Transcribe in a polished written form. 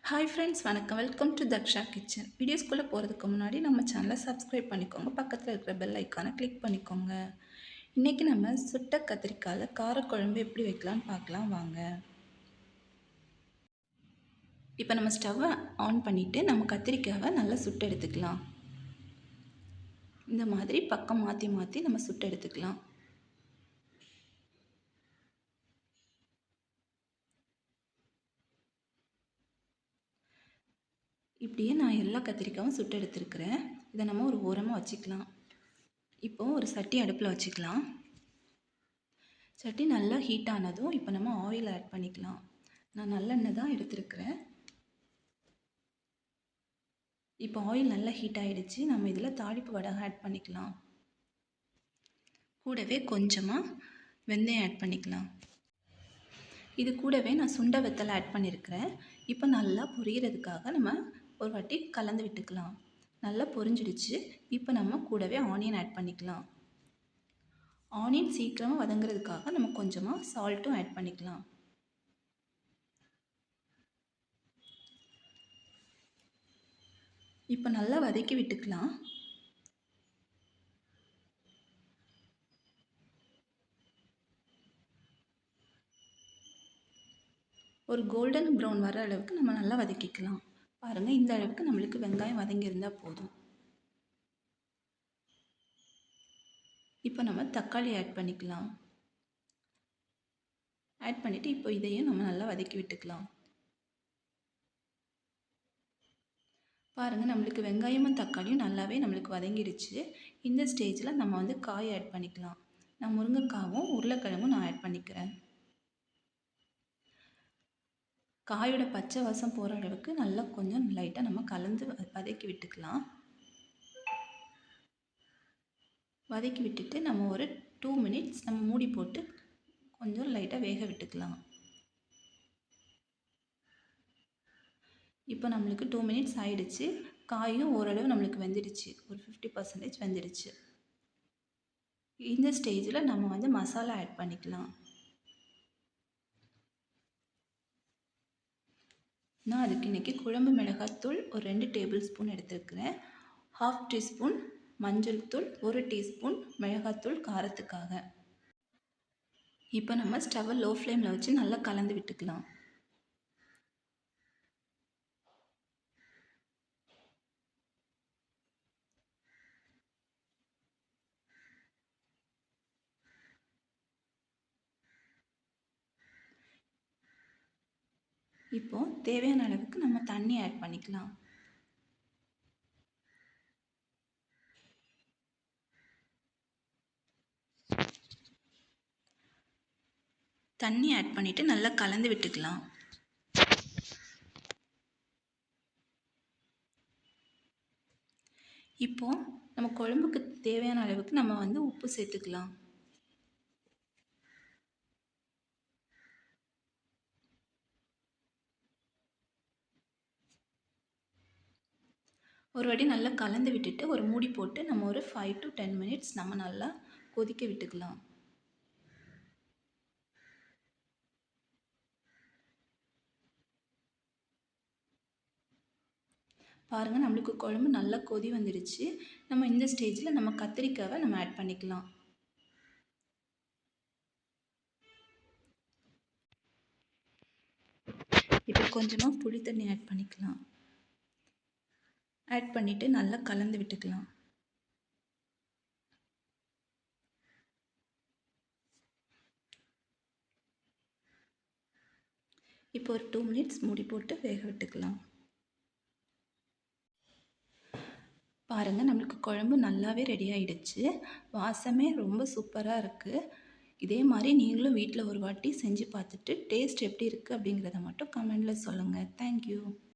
Hi friends, வணக்கம். Welcome to Daksha kitchen. வீடியோஸ்குள்ளே போகிறதுக்கு முன்னாடி நம்ம சேனலை சப்ஸ்கிரைப் பண்ணிக்கோங்க. பக்கத்தில் இருக்கிற பெல் ஐக்கானை கிளிக் பண்ணிக்கோங்க. இன்றைக்கி நம்ம சுட்ட கத்திரிக்காயில் காரக்குழம்பு எப்படி வைக்கலான்னு பார்க்கலாம் வாங்க. இப்போ நம்ம ஸ்டவ்வை ஆன் பண்ணிவிட்டு நம்ம கத்திரிக்காவை நல்லா சுட்டு எடுத்துக்கலாம். இந்த மாதிரி பக்கம் மாற்றி மாற்றி நம்ம சுட்டு எடுத்துக்கலாம். இப்படியே நான் எல்லா கத்திரிக்காயும் சுட்டு எடுத்துருக்கிறேன். இதை நம்ம ஒரு ஓரமாக வச்சுக்கலாம். இப்போது ஒரு சட்டி அடுப்பில் வச்சுக்கலாம். சட்டி நல்லா ஹீட் ஆனதும் இப்போ நம்ம ஆயில் ஆட் பண்ணிக்கலாம். நான் நல்லெண்ணெய் தான் எடுத்துருக்கிறேன். இப்போ ஆயில் நல்லா ஹீட் ஆகிடுச்சு. நம்ம இதில் தாளிப்பு வடகம் ஆட் பண்ணிக்கலாம். கூடவே கொஞ்சமாக வெந்தயம் ஆட் பண்ணிக்கலாம். இது கூடவே நான் சுண்ட வெத்தலை ஆட் பண்ணியிருக்கிறேன். இப்போ நல்லா பொரிகிறதுக்காக நம்ம ஒரு வாட்டி கலந்து விட்டுக்கலாம். நல்லா பொரிஞ்சிடுச்சு. இப்போ நம்ம கூடவே ஆனியன் ஆட் பண்ணிக்கலாம். ஆனியன் சீக்கிரமாக வதங்குறதுக்காக நம்ம கொஞ்சமாக சால்ட்டும் ஆட் பண்ணிக்கலாம். இப்போ நல்லா வதக்கி விட்டுக்கலாம். ஒரு கோல்டன் ப்ரௌன் வர அளவுக்கு நம்ம நல்லா வதக்கிக்கலாம். பாருங்கள், இந்த அளவுக்கு நம்மளுக்கு வெங்காயம் வதங்கியிருந்தால் போதும். இப்போ நம்ம தக்காளி ஆட் பண்ணிக்கலாம். ஆட் பண்ணிவிட்டு இப்போ இதையும் நம்ம நல்லா வதக்கி விட்டுக்கலாம். பாருங்கள், நம்மளுக்கு வெங்காயமும் தக்காளியும் நல்லாவே நம்மளுக்கு வதங்கிடுச்சு. இந்த ஸ்டேஜில் நம்ம வந்து காய் ஆட் பண்ணிக்கலாம். நான் முருங்கைக்காவும் உருளைக்கிழங்கும் நான் ஆட் பண்ணிக்கிறேன். காயோட பச்சை வாசம் போகிற அளவுக்கு நல்லா கொஞ்சம் லைட்டாக நம்ம கலந்து வதக்கி விட்டுக்கலாம். வதக்கி விட்டுட்டு நம்ம ஒரு 2 மினிட்ஸ் நம்ம மூடி போட்டு கொஞ்சம் லைட்டாக வேக விட்டுக்கலாம். இப்போ நம்மளுக்கு 2 மினிட்ஸ் ஆகிடுச்சு. காயும் ஓரளவு நம்மளுக்கு வெந்துடுச்சு. ஒரு 50% வெந்துடுச்சு. இந்த ஸ்டேஜில் நம்ம வந்து மசாலா ஆட் பண்ணிக்கலாம். நான் அதுக்கு இன்றைக்கி குழம்பு மிளகாய்த்தூள் ஒரு 2 டேபிள் ஸ்பூன் எடுத்துருக்கிறேன். 1/2 டீஸ்பூன் மஞ்சள் தூள், 1 டீஸ்பூன் மிளகாய்த்தூள் காரத்துக்காக. இப்போ நம்ம ஸ்டவ்வை லோ ஃப்ளேமில் வச்சு நல்லா கலந்து விட்டுக்கலாம். இப்போது தேவையான அளவுக்கு நம்ம தண்ணி ஆட் பண்ணிக்கலாம். தண்ணி ஆட் பண்ணிவிட்டு நல்லா கலந்து விட்டுக்கலாம். இப்போது நம்ம குழம்புக்கு தேவையான அளவுக்கு நம்ம வந்து உப்பு சேர்த்துக்கலாம். ஒரு வாட்டி நல்லா கலந்து விட்டுட்டு ஒரு மூடி போட்டு நம்ம ஒரு 5 to 10 மினிட்ஸ் நம்ம நல்லா கொதிக்க விட்டுக்கலாம். பாருங்கள், நம்மளுக்கு குழம்பு நல்லா கொதி வந்துடுச்சு. நம்ம இந்த ஸ்டேஜில் நம்ம கத்திரிக்காவை நம்ம ஆட் பண்ணிக்கலாம். இப்போ கொஞ்சமாக புளி தண்ணி ஆட் பண்ணிக்கலாம். ஆட் பண்ணிவிட்டு நல்லா கலந்து விட்டுக்கலாம். இப்போ ஒரு 2 மினிட்ஸ் மூடி போட்டு வேக விட்டுக்கலாம். பாருங்கள், நம்மளுக்கு குழம்பு நல்லாவே ரெடி ஆகிடுச்சு. வாசமே ரொம்ப சூப்பராக இருக்குது. இதே மாதிரி நீங்களும் வீட்டில் ஒரு வாட்டி செஞ்சு பார்த்துட்டு டேஸ்ட் எப்படி இருக்குது அப்படிங்கிறத மட்டும் கமெண்டில் சொல்லுங்கள். தேங்க்யூ.